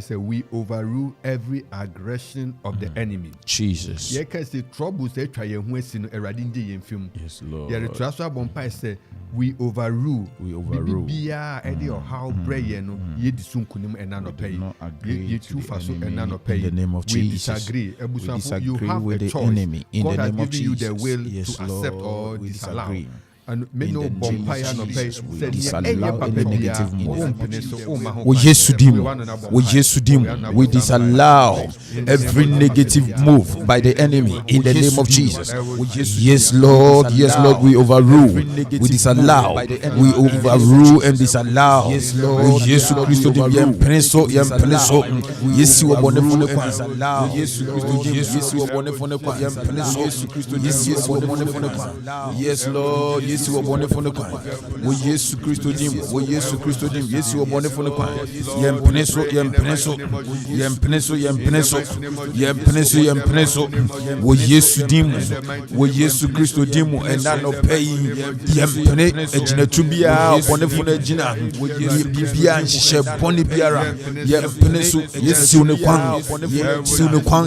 say we overrule every aggression of the enemy. Jesus. Yeah, can say troubles they try and when sin eradindi in film. Yes, Lord. Yeah, the transfer bompai say we overrule. Bibia edi or how prayer no ye disunkunim and nano pay. Ye too fast and nano pay. In the name of Jesus. We disagree. You have with the enemy. In God the name has of given you Jesus. the will Yes, to accept or we disallow. disagree. And me no bompire no pay. We disallow any negative move. We disallow every negative move by the enemy in the name of Jesus. Yes, Lord. Yes, Lord. We overrule. We disallow. We overrule and disallow. Yes, Lord. Yes, Christo. Yem preso. Yes, you are born for the disallow. Yes, you are born for the yem preso. Yes, you are born for the yes, Lord. Yes, you are born for the we Jesus Christo dim. We Jesus Christo dim. Yes, you are born for the yem preso. We Jesus dim. We Jesus Christo dim. And now no paying yem pene ejina tubia born for the jina. Bibia and she boni biara yem preso. Yes, you ne kwan.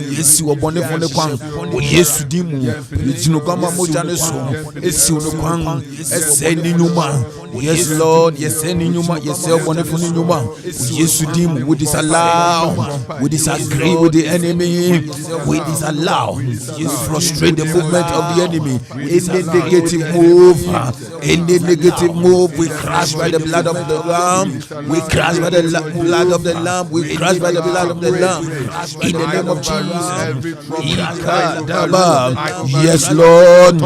Yes, you are born for the kwan. We Jesus dim. Ejino kama moja ne so. Yes, you ne kwan. Yes, Lord. Yes, any numa. Yes, wonderful numa. Yes, we disallow. We disagree with the enemy. We disallow. We frustrate the movement of the enemy. Any negative move, we crush by the blood of the Lamb. We crush by the blood of the Lamb. We crush by the blood of the Lamb. In the name of Jesus. Yes, Lord.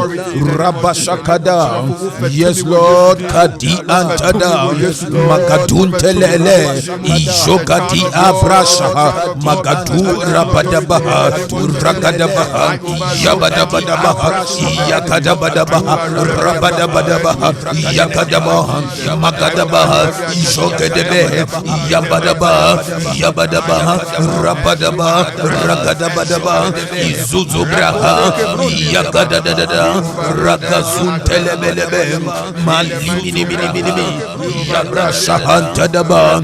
Rabashakada. Yes, Lord. Kadi antada. Magadun telele. Ijogadi abrasha. Magadu rabadabaha. Uragadabaha. Yabadabadabaha. Yakadabadabaha. Rabadabadabaha. Yakadabaha. Magadabaha. Ijogadebehe. Yabadabaha. Rabadabaha. Ragadabadabaha. Izuzubraha. Yakadadada. Ragazun telebelebe. Malini Yabra Shahantadaba,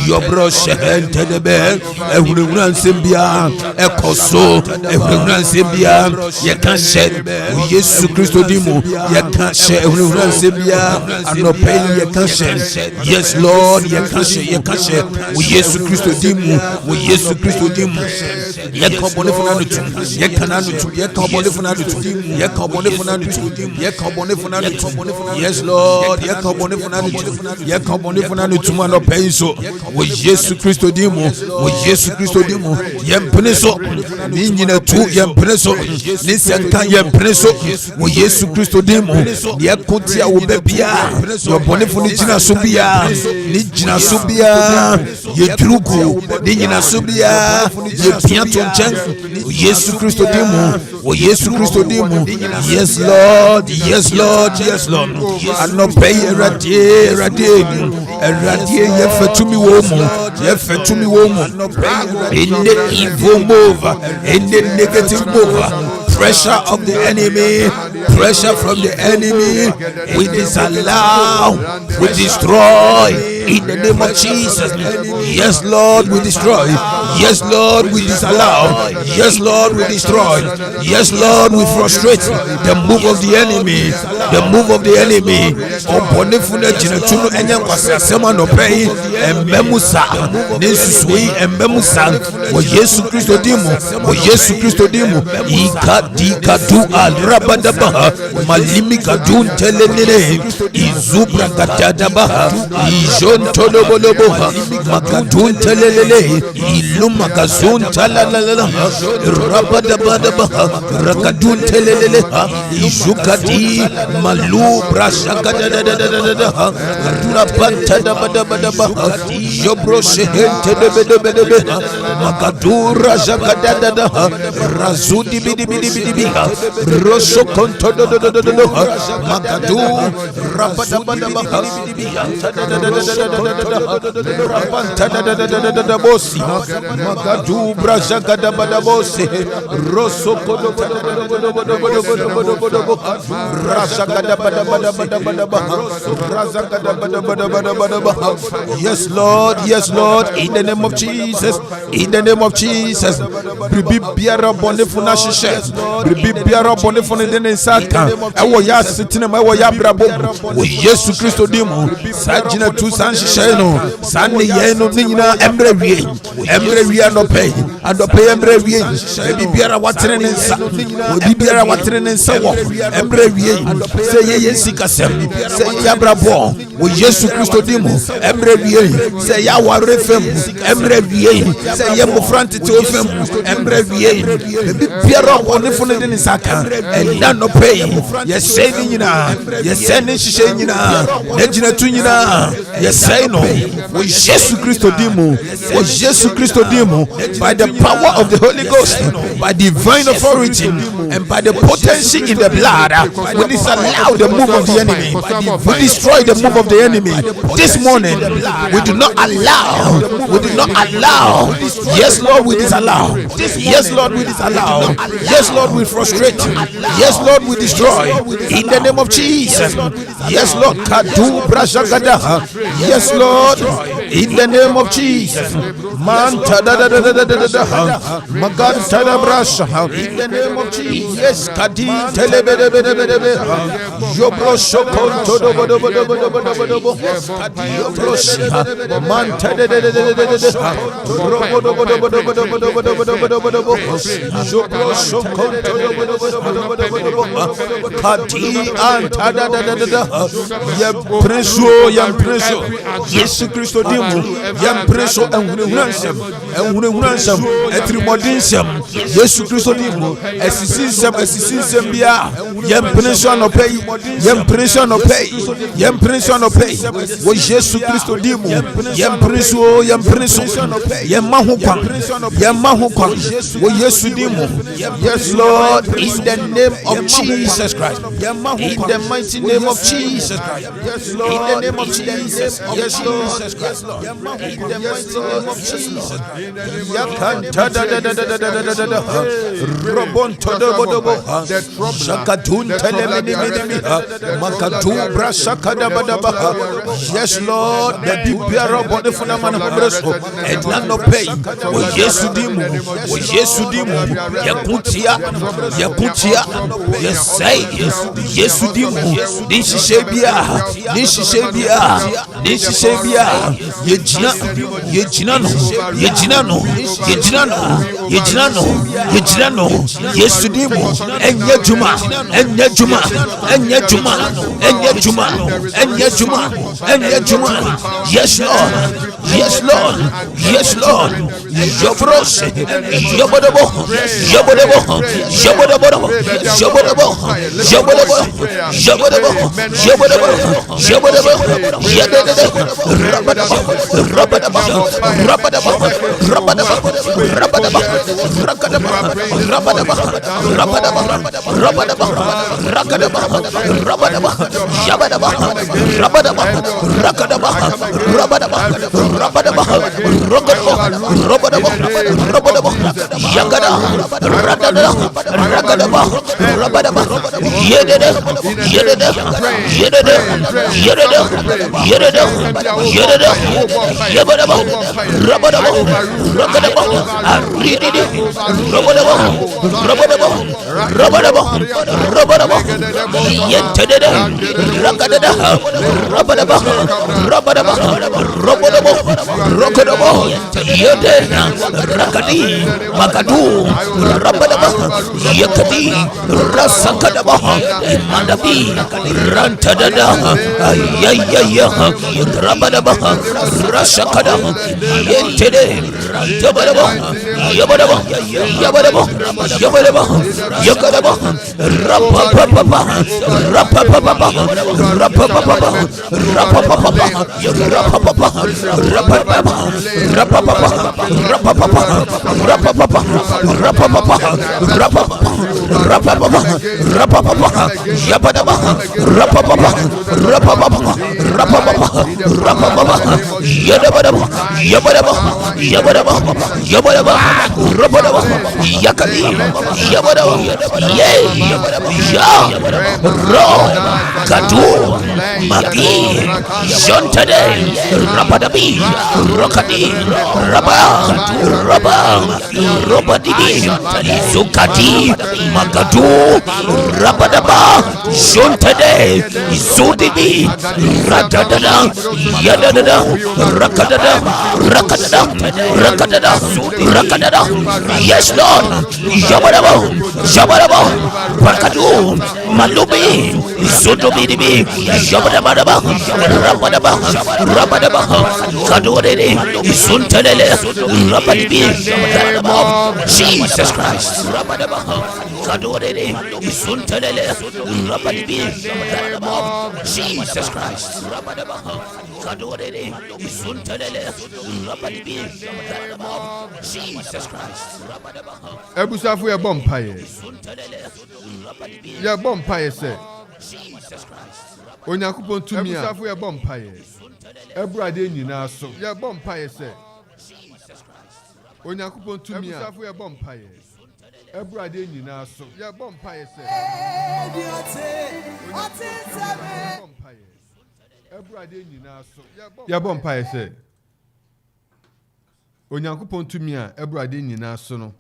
Yobro Shahantadebe, everyone Simbia, Ekoso, everyone Simbia, Yakan Jesus Christo Dimo, Yakan everyone Simbia, and no pain Yakan. Yes, Lord, Yakan, we Jesus Christo Dimo, we Jesus Christo Dimo, Yakabonifunanutu, yes, Lord, Yakabonifunanu tumano penso, we Jesus Christo Dimo, we Jesus Christo Dimo, Yempreso, Ninina tu Yempreso, Nisanka Yempreso, we Jesus Christo Dimo, Yakutia Ubebia, Yabonifunijina Subia, Nijina Subia, Yetruku, Nijina Subia, Yepiaton Chen, Jesus Christo Dimo, we Jesus Christo Dimo, yes, Lord, yes, Lord, yes, Lord. And no pay a radie, yefetumi woman, in the evil move, in the negative move, pressure of the enemy, pressure from the enemy, we disallow, we destroy, in the name of Jesus. Yes, Lord, we destroy. Yes, Lord, we disallow. Yes, Lord, we destroy. Yes, Lord, we frustrate the move of the enemy. The move of the enemy. Oponefuna jinatunu enyankwasa sema no pay embemusa nesusui embemusa wo Yesu Kristo dimo, wo Yesu Kristo dimo. Ikadi kadu alrabadaba malimi kadun telelele izubra katadaba ijon tolobolobo makadun telelele iluma kazun talalala rabadaba rakadun telelele izukati malu brashakadadadadada rabantadabadaba jobro shehente debedebedebe makadura jakadadada razudi bidibidibidi roso kontododododo makadu rabadabadaba bosi magadu braja gada badabosi roso kodo raja gada bada. Yes Lord, yes Lord, in the name of Jesus, in the name of Jesus. Bibi biara bone funa shishe, bibi biara bone funa dene saka. Ewo ya sitine ma ewo ya brabo. O Yesu Kristo dimu sajina tu san shishe no san ye no nyina emre wie no pay emre wie. Bibi biara watene nsa, bibi biara watene nsa wo emre wie. Say ye sika sem, say ya brabo. O Yesu Kristo dimu emre wie. Say ya ware fem emre wie. Say ye mo front to fem emre wie. Bibi biara wone fune de saka enda no pay. Ye say ni nyina, ye say ni shishe nyina, e jina tu nyina. Ye say no. O Yesu Kristo dimu, o Yesu Kristo dimu, by the power of the Holy Ghost, by divine authority and by the potency in the blood, we disallow the move of the enemy. We destroy the move of the enemy. This morning, we do not allow. Yes, Lord, we disallow. Yes, Lord, we disallow. Yes, Lord, we frustrate. Yes, Lord, we destroy. In the name of Jesus. Yes, Lord. Kadu brashagada. Yes, Lord. In the name of Jesus. Man tada Magan tada brasha. In the name of Jesus. Yes, Kadi telebedebedebedebe. Yobro shokon todo bodobodobodobodobodobo. Yobro shia. Man tada robodobodobodobodobodobodobodobodobo. Yobro shokon todo bodobodobodobodobo. Kadi antada Yam preso. Yesu Kristo dimu. Yam preso enhunansem. Etrimodinsem. Yesu Kristo dimu. Esisinsem bia. Yam preso no pay. Yam preso no pay. Wo Yesu Kristo dimu. Yam preso. Yam mahukwa. Wo Yesu dimu. Yes Lord, in the name of Jesus Christ. In the mighty name of Jesus Christ. Yes, Lord. In the name of Jesus. Yes, Lord. Yes, Lord. In the mighty name of Jesus. Yakanta da. Robon todobodobo. Shakatun telemini. Makatu brashakada badaba. Yes, Lord. The bibia body funamana breso. And none no pay. O Yesu dimu. Yakutia. Yes, say. Yesu dimu. This is Shabia. Yejinano. Yesu dimu. Enye juma. Yes, Lord. Yobrose. Yobodobo. Yadabadaba, Yabadaba, Yabadaba, Yabadaba, Rabadaba, Yakali, Yabadaba, Yay, Ya, Ro, Kadu, Magi, Jontade, Rabadabi, Rokadi, Rabba, Robadibi, Zukati, Magadu, Rabadaba, Jontade, Zudibi, Radadada, Yadada, Rakadada, Rakadada, Rakadada, Rakadada, yes, Lord, Jabadaba, Jabadaba, Rakadu, Malubi, Zudubidibi, Jabadabadaba, Rabadaba, Rabadaba, Kadore, Zuntele, Rabadibi, Jesus Christ, Rabadaba, Kadore, Zuntele, Rabadibi, Jesus Christ, Rabadaba, Kadore, Zuntele, Rabadibi, Jesus Christ, Rabadaba, Ebusafu ya bompaye. Ya bompaye se. Jesus Christ. Onyankopon tumi a. Ebusafu ya bompaye. Ebrade nyina so. Ya bompaye se. Jesus Christ. Onyankopon tumi a. Ebusafu ya bompaye. Ebrade nyina so. Ya bompaye se. Ebrade nyina so. Ya bompaye se. Onyankopon tumi a ebrade nyina so no.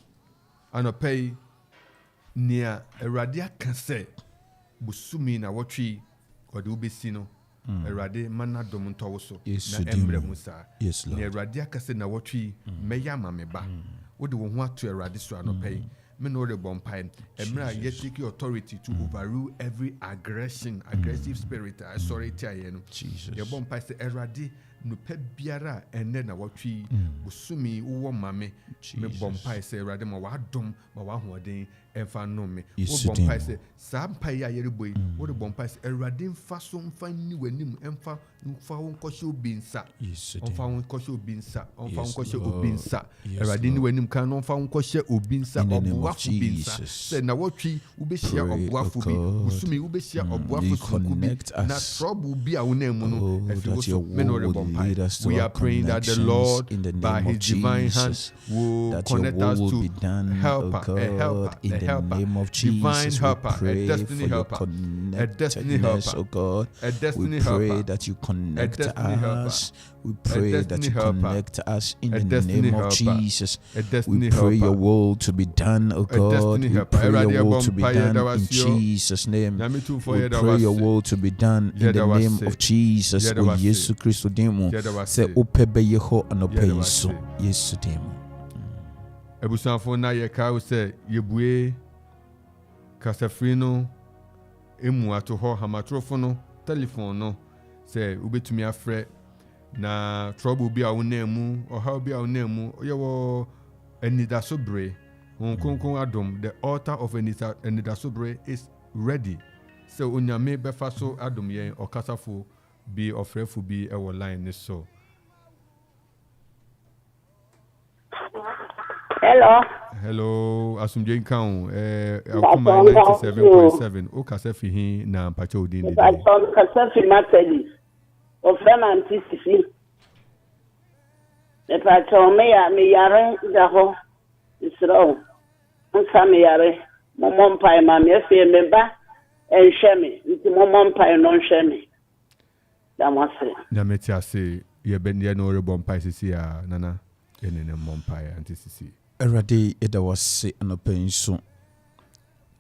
Anopei nia Erade aka se busumi na wotwi ode ubesi no Erade mana dom ntowo so na emre musa nia Erade aka se na wotwi meya mameba wode wo ho ato Erade so anopei me no re bompai emra ye take authority to overrule every aggressive spirit sorry tia no ye bompai se Erade no pe biara ene na wotwi busumi wo mame me bompai se Erade ma wadom ma wahoden emfa no me wo bompai se sa mpai ya yere boy wo de bompai se Erade mfa so mfa ni wanim emfa mfa won kɔhye obinsa omfa won kɔhye obinsa omfa won kɔhye obinsa Erade ni wanim kan no mfa won kɔhye obinsa obuafo binsa se na wotwi ubehia obuafo bi busumi ubehia obuafo sukubi na trouble bi a wonam no efiwo me no re bompai. We are praying that the Lord by his divine hand will connect us to helper, a helper, divine helper, a destiny helper, a destiny helper, God. A destiny we pray helper. that you connect us. We pray that you connect us in the name of Jesus. We pray your will to be done, O God. We pray your will to be done in Jesus' name. We pray your will to be done in the name of Jesus. O Yesu Christo demo. Se upebe yeho anope so Yesu demo. Ebusanfo na ye ka se yebue kasafrino emu ato ho hamatrofo no telephone no se ubetumi afre na trouble bi a wonam or how bi a wonam ye wo Anidaso Bere konkon adom. The altar of Anidaso Bere is ready. So onyame befa so adom yen okasafo bi ofrefo bi e wo line ni so. Hello, asumje nkan akoma 97.7 o kasafi hin na mpacho odin de. Kasafi Mateli. Ofrema antisifi. Me pacho me yare daho. Isro. Nsa me yare. Momompai ma me fe me ba enhweme. Nti momompai no nhweme. Damase. Na meti ase ye ben ye no rebompai sisi a nana enene mompai antisisi. Erade eda wase anopenso.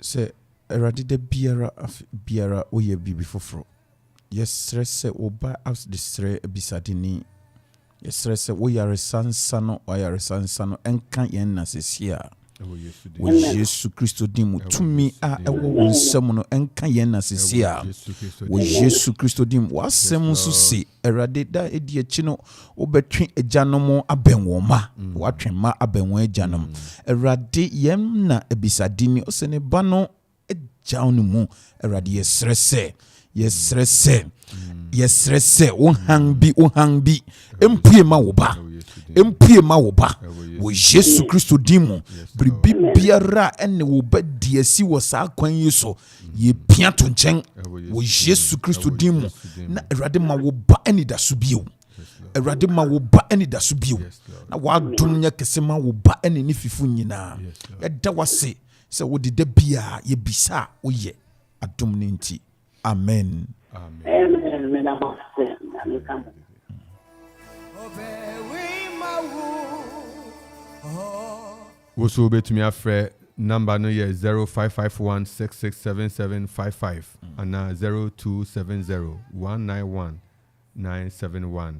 Se erade de biara oye bibi foforo. Yesre se oba as de sre bisadini. Yesre se wo yare sansano enka yen na sesia. Wo Yesu Kristo dimu tumi a ewo wonsem no enka yen na sesia. Wo Yesu Kristo dimu wasem so se erade da edi achi no obetwe agyanom abenwoma. Watwe ma abenwo agyanom. Erade yem na ebisadini osene ba no agyawo mu. Erade yesre se wo hang bi empue ma wo ba wo Yesu Kristo dimu bribi biara ene wo ba diasi wo sa kwan yeso ye pia to nchen wo Yesu Kristo dimu na Erade ma wo ba Anidaso bio Erade ma wo ba Anidaso bio. Na wa dom nya kese ma wo ba ene ni fifu nyina. Yɛda wase sɛ wo de da bia ye bisa wo ye adom ne nti. Amen. Woso betumi afrɛ number no yɛ 0551667755 ana 0270191971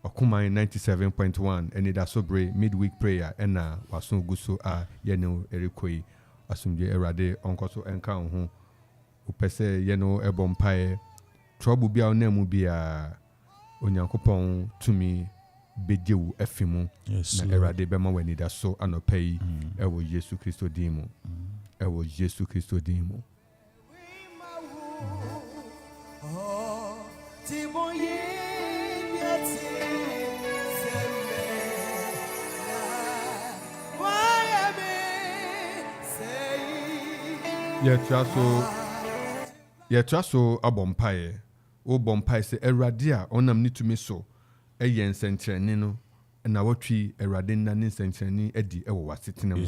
Okuman 97.1 Anidaso Bere midweek prayer ɛna waso guso a yɛne erikoi asumdwe erade onkoso enka ho upese yɛno ebompae trouble bia ona mu bia onyankopɔn tumi bedewu afimu na erade bema w'anidaso anopai ewo Yesu Kristo dimu ewo Yesu Kristo dimu Yetraso abompae o bompae se erade a onam nitumi so eye nsenkyerene no na watwi erade nna ne nsenkyerene adi ewo wasetena mu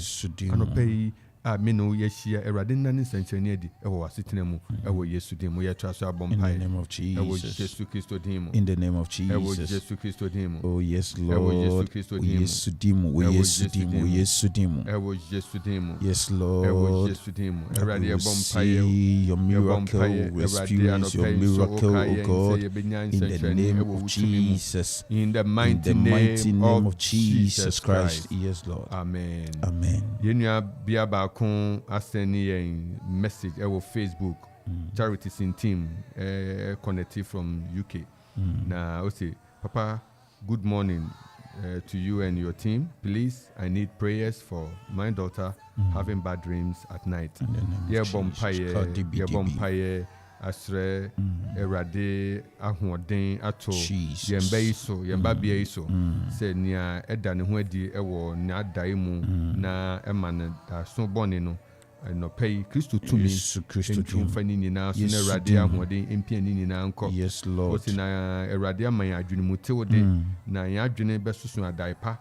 anopai a me no yeshia erade nna ne nsenkyerene adi ewo wasetena mu ewo Yesu din mu yetraso abompae in the name of Jesus. Ewo Yesu Kristo din mu In the name of Jesus. Ewo Yesu Kristo din mu Oh yes Lord. Ewo Yesu Kristo din mu Yesu din mu Yesu din mu Yesu din mu Ewo Yesu din mu Yes Lord. Ewo Yesu din mu erade abompae your miracle, we experience your miracle, oh God, in the name of Jesus, in the mighty name of Jesus Christ. Yes, Lord. Amen. Amen. Yenua bia ba kon aseni yen message ewo Facebook. Charities in team connected from UK. Na o say, Papa, good morning to you and your team. Please, I need prayers for my daughter having bad dreams at night. Yeah, bompaye asre erade ahoden ato yemba iso yemba bia iso se nia eda ne ho adi ewo na dai mu na ema na so bone no no pay Kristo tumi Kristo fani ni na so na erade ahoden empia ni na nko. Yes Lord. O si na erade aman adwene mu tewode na ya adwene besusu adai pa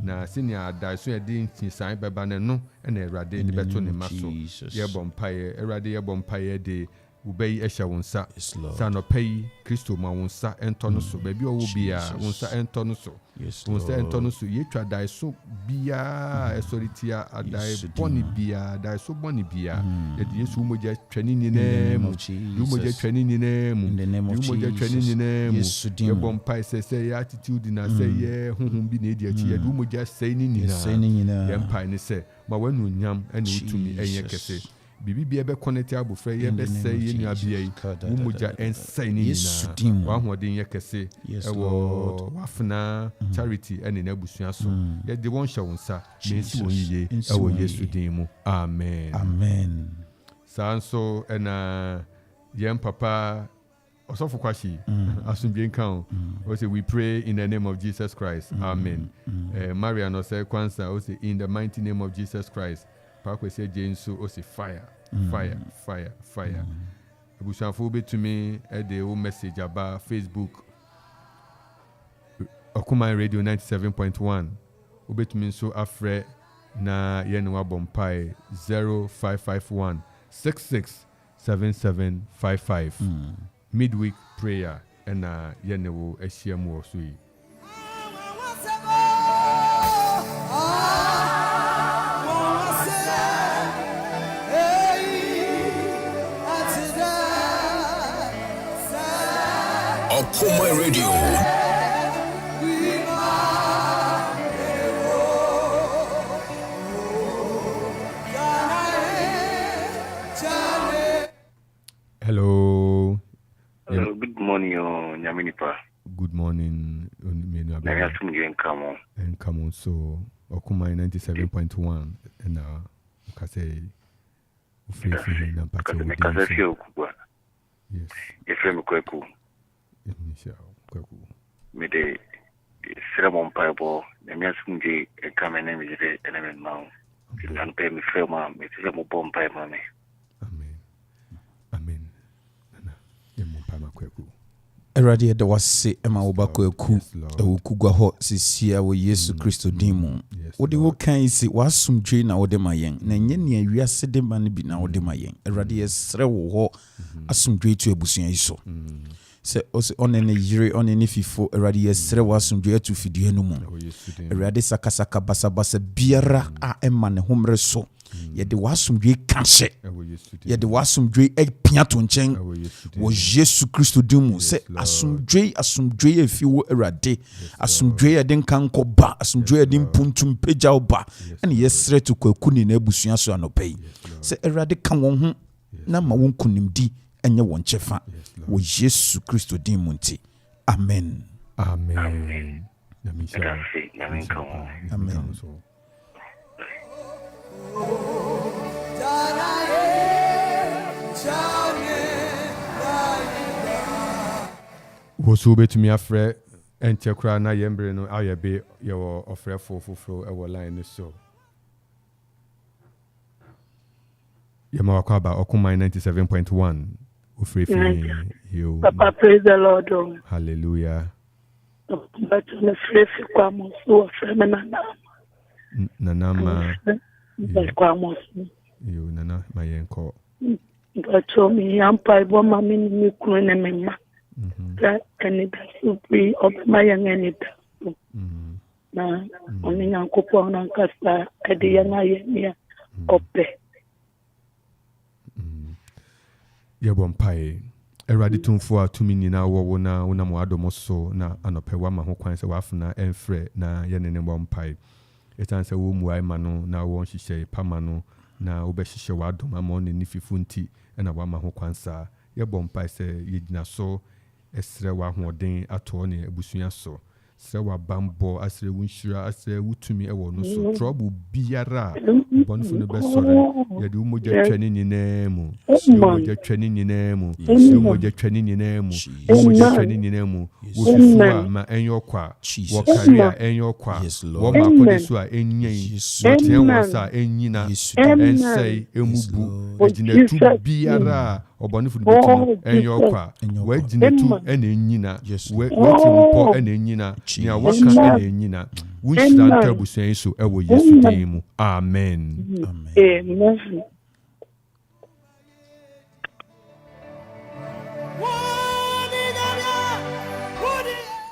na senia adai so yedi ntisan beba ne no na erade de beto ne maso ye bompaye erade ye bompaye de ubei esha wonsa sa no pay Kristo ma wonsa ento no so ba bi owo bia wonsa ento no so wonsa ento no so yetwa dai so bia esoritia adai boni bia dai so boni bia ye de Yesu moja twani ni na mu you moja twani ni na mu you moja twani ni na mu ye bompai se ya attitude na se ye honhom bi na edi achi ye du moja sei ni na ye mpai ni se ma wanu nyam ene utumi enye kese bibi bia be connect abofra ye be say ye nua bia yi wo moja ensai ni na wa hodin ye kese ewo wafna charity ene na busua so ye de won hye wonsa me si won yiye ewo Yesu din mu amen amen sanso ena yem papa Osofu Quarshie asumbi nkan o say we pray in the name of Jesus Christ amen Maria no say kwansa o say in the mighty name of Jesus Christ Pakwe say Jensu o say fire. Abushafo betumi e de o message about Facebook Okuman Radio 97.1 o betumi so afre na yenwa bompai 0551 667755 midweek prayer na yenewo ehyiamu so yi Akropong Radio. Hello. Hello, good morning, Nyaminipa. Good morning, Come on, so Okuman 97.1 and Kase Ufrefi na Pato. Yes. Efrem Kweku. Kweku. Me de Sermon Bible, the Miasunji, a common name is the element now. You can pay me fair, ma'am. It is a bomb pie, mammy. Amen. Amen. Nana, Yamupama Kweku. Eradi de wase ema obako eku ewukugwa ho sisia wo Yesu Kristo dimu. Wode wo kan isi wasumdwe na wode mayen na nye ne awiase de ma ne bi na wode mayen. Eradi yesre wo ho asumdwe tu ebusuan iso. Se onene yire onene fifo eradi yesre wasumdwe tu fidie no mu. Eradi sakasaka basabasa biara a ema ne homre so. Yede wasumdwe kanhye yede wasumdwe pia to nchen wo Yesu Kristo dimu se asumdwe efi wo erade asumdwe yede nkanko ba asumdwe yede mpuntum pagya ba ene yesre to kwakuni na abusua so anopai se erade ka won ho na ma won kunimdi enye won chefa wo Yesu Kristo dimu nti amen Amen. Amen. Wosu betumi afrɛ ɛnkyɛ kora na yɛmbre no ayɛ be yɛwɔ ɔfrɛfo foforo ɛwɔ line no so yɛma wakɔ aba ɔkoma 97.1 ofrɛfi yo Papa, praise the Lord. hallelujah But the free kwamo so nanama kwamo. yo nana mayenko But told me ampai bo mami ni kunu na mema. Anidaso Bere of my young Anidaso. Na oni Akropong na kasa edi ya na ye ope. yɛbɔ mpae Eradi tumfo a tumi nyina wo na wona mo adomo so na anɔpɛ wa ma ho kwan sɛ wafuna ɛmfrɛ na yɛne ne bɔ mpae etan sɛ wo muai ma no na wo nhyehyɛ pama no na wo bɛhyehyɛ wadom ama ne ni fifu nti ɛna wa ma ho kwan sa yɛbɔ mpae sɛ yɛgyina so ɛsrɛ wa hoɔden atɔ ne abusua so sɛ wa bambɔ asrɛ wo nhyira asrɛ wo tumi ɛwɔ no so trouble biara bɔnfo no bɛsɔre yɛde wo mogya twa ne nyinaa mu wo mogya twa ne nyinaa mu wo mogya twa ne nyinaa mu wo mogya twa ne nyinaa mu wo fifu a ma ɛnyɛ ɔkwa wo kare a ɛnyɛ ɔkwa wo ma akɔde so a ɛnyɛn wo teɛ wɔ sa a ɛnyina ɛnsɛe ɛmubu ɛgyina tu biara ɔbɔnefo no bɛtumi ɛnyɛ ɔkwa wɔagyina tu ɛna ɛnyina wɔatiri mpɔ ɛna ɛnyina nea waka ɛna ɛnyina wonhyira nta abusua yi so ɛwɔ Yesu din mu amen Amen.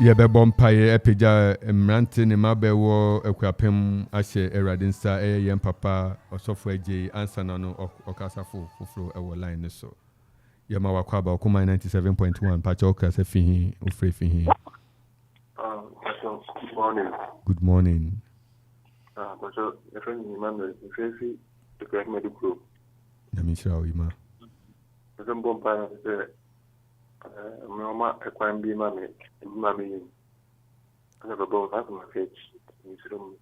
yɛbɛbɔ mpaeɛ apagya mmerante ne mabɛwɔ akuapem ahyɛ Awurade nsa ɛyɛ yɛn papa ɔsɔfo agye ansa na no ɔkasafo foforo ɛwɔ line no so yɛma wakɔ aba ɔkoma 97.1 pakyɛ ɔkasa fihi ofrɛ fihi Good morning. good morning But your friend Emmanuel, if you see the great medical, na minhyira wo yima the bomb by the Mama, a crime be mammy, mammy. I never bought that my face in his room.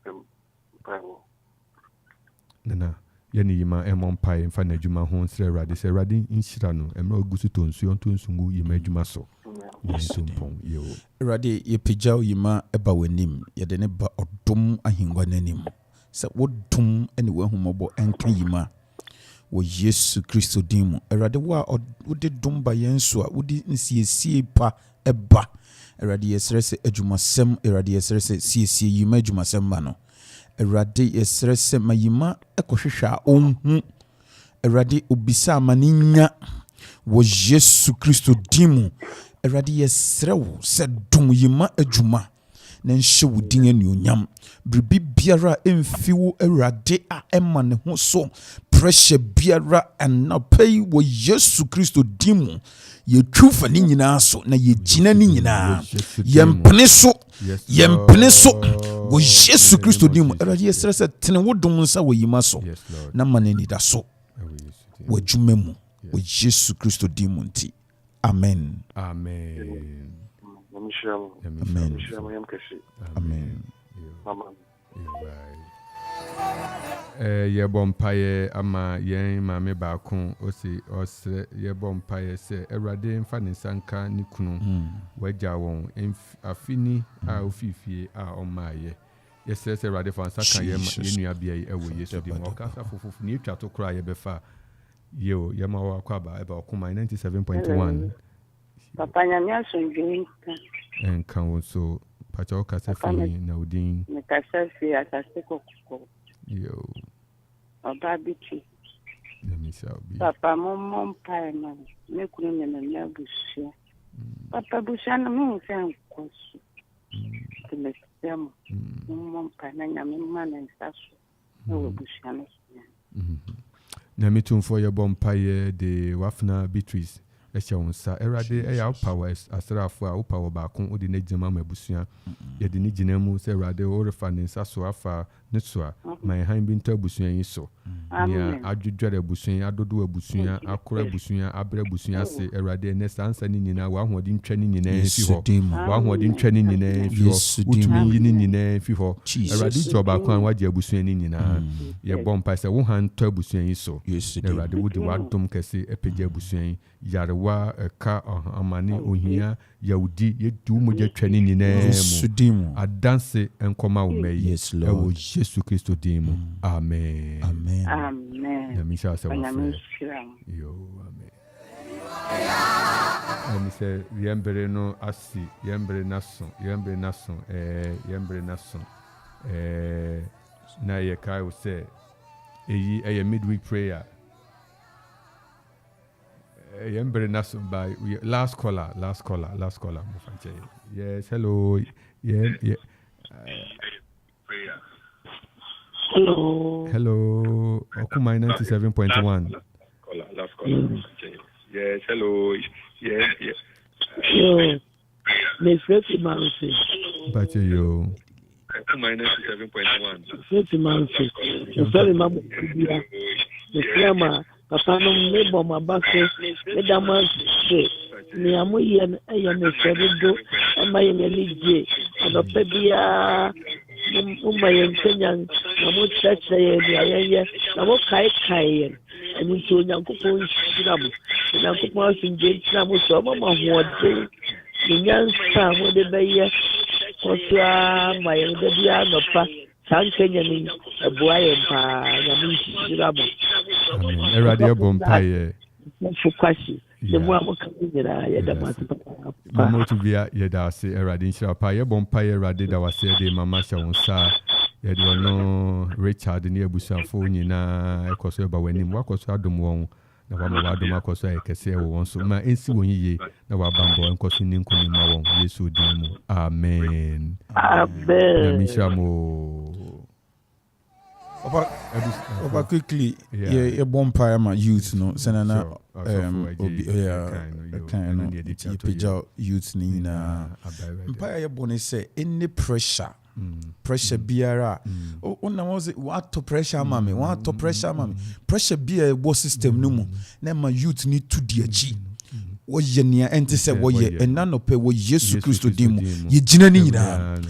nana yɛne yima ɛmɔ mpaeɛ mfa no adwuma ho nsrɛ Awurade sɛ Awurade nhyira no ɛmmerɛ ɔgu so tɔ nsuo ɔnto nsungu yima adwuma so yɛntompɔn yɛwɔ Eradi yepagya yima eba w'anim yɛde ne ba ɔdom ahengua n'anim sɛ wodom ne w'ahumɔbɔ ɛnka yima wɔ Yesu Kristo din mu Eradi wo a wode dom ba yɛn so a wode nsiesie pa ɛba Eradi yɛsrɛ sɛ adwumasɛm Eradi yɛsrɛ sɛ siesie yima adwumasɛm ma no Eradi yɛsrɛ sɛ ma yima ɛkɔhwehwɛ a ɔnhu Eradi obisa ma ne nya wɔ Yesu Kristo din mu Eradi yɛsrɛ wo sɛ dom yima adwuma na nhyɛ wo din anuonyam biribi biara ɛmfi wo Eradi a ɛma ne ho so pressure biara anapa yi wɔ Yesu Kristo din mu yɛtwu fa ne nyinaa so na yɛgyina ne nyinaa yɛmpene so wɔ Yesu Kristo din mu Eradi yɛsrɛ sɛ tene wo dom nsa wɔ yima so na ma ne anidaso wɔ adwuma mu wɔ Yesu Kristo din mu nti amen amen amen amen yɛbɔ mpaeɛ ama yɛn maame baako ɔsrɛ yɛbɔ mpaeɛ sɛ Awurade mfa ne nsa nka ne kunu wagya wɔn afini a ofifie a ɔmaayɛ yɛsrɛ sɛ Awurade fa nsa ka yɛnua bia yi ɛwɔ Yesu din mu ɔkasa fofofo ne yɛtwa to koraa yɛbɛfa yɛma wakɔ aba ɛba ɔkoma 97.1 Papa nyame asomdwe and can so Pacho Casafi Naudin. Mekasasi asase kokoko. Yo. Obabichi. Let me shall be. Papa mom pai man. Me kunu na busia. Papa busia na mo fe nkosu. Tumesema. Mom pai na nyame man nsaso. No busia no. Na me tun for your bompaye de Wafna Beatrice. Sa erade eya power asrafo a power ba kon odi na gima mabusua ye de ni gina mu se erade o refa ne nsa so afa ne so a my han bi nta abusua yin so ya adwudware abusua adodo abusua akora abusua abra abusua se erade ne sansa ni nyina wa hodi ntwa ni nyina fi ho wa hodi ntwa ni nyina fi ho utumi yi ni nyina fi ho erade joba kon wa je abusua ni nyina ye bompa se wo han to abusua yin so erade wo de wa dom kese epege abusua yin yarewa ka amane ohia yaudi yedu moja twani nyina mu adanse enkoma wo mai ewo Yesu Kristo dimu amen na misha se wo yo amen ani se yembere no asi yembere naso na ye kai wo se eyi eye midweek prayer. By last caller. Yes, hello. Yeah. Hello. Okumai 97.1. Last caller. Yes, hello. Yeah. Yo. Miss Fetty Mansi. But yo. Okumai 97.1. Fetty Mansi. Sorry, Mama. The Clama. Papa no me bo mabase me dama se ni amu ye me sedo e ma ye ni je adope bia umma ye ntenya na mo chacha ye ni ayeye na mo kai ani so nyankopon shirabu nyankopon asinje shirabu so ma hoode ni nyansa mo de beye ko tua ma ye de bia no pa sankenya ni eboaye pa na mi shirabu amen erade bompaye for Quarshie the more kamira ya da masu mama to bia ya da se erade nshira pa ye bompaye erade da wase de mama sha wonsa ye de no Richard ni abusafo nyina ekoso ba wanim wakoso adom won na wa ma adom akoso e kese wo won so ma ensi won yiye na wa bambo enkoso ni nkoni ma won Yesu dimu amen na misha mo Oba quickly, yeah, bonfire my youth no, senana pija youth ni na. Empire ya bone say any pressure biara. Oh, na was what to pressure mami, pressure biara wo system no mu. Na ma youth need to diachi. Wo ye nia ente se wo ye enano pe wo Yesu Kristo dimu ye jina ni nyina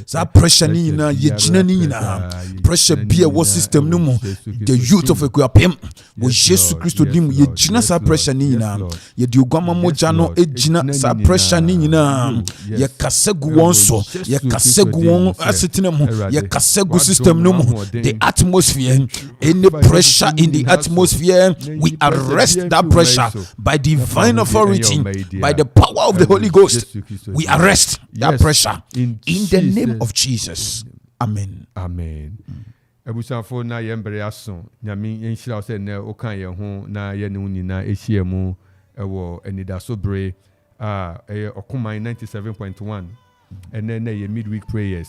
sa pressure ni nyina ye jina ni nyina pressure bia wo system no mu the youth of Akropong wo Yesu Kristo dimu ye jina sa pressure ni nyina ye di ogwama moja no e jina sa pressure ni nyina ye kasegu wonso ye kasegu won asetina mu ye kasegu system no mu the atmosphere any pressure in the atmosphere we arrest that pressure by divine authority, by the power of the Holy Ghost, we arrest that pressure in the name of Jesus. Amen. Amen. Ebusafo na yembere aso nyame yenhira se na okan ye ho na ye ne nyina ehie mu ewo Anidaso Bere Okumai 97.1 and then ye midweek prayers.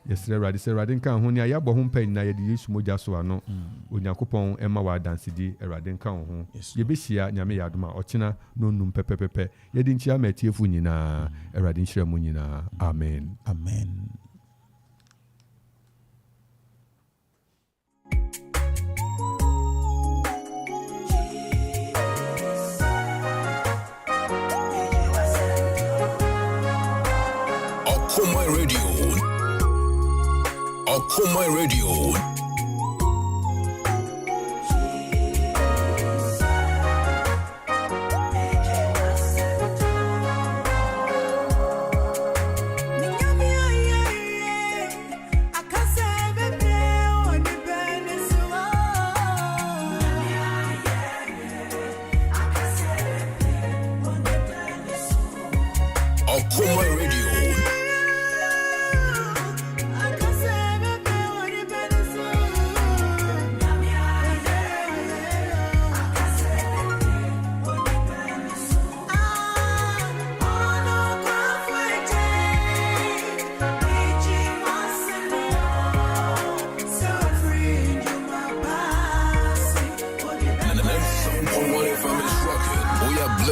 Yes, Radi say Radin kan ho ni ayabo ho mpa na ye de Yesu moja so ano Onyankopon ema wa dansedi Radin kan ho ye behia nyame ya adoma ochina no num pepepepe ye de nchia matiefu nyina Radin hira mu nyina amen Akropong Radio.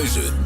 Explosion.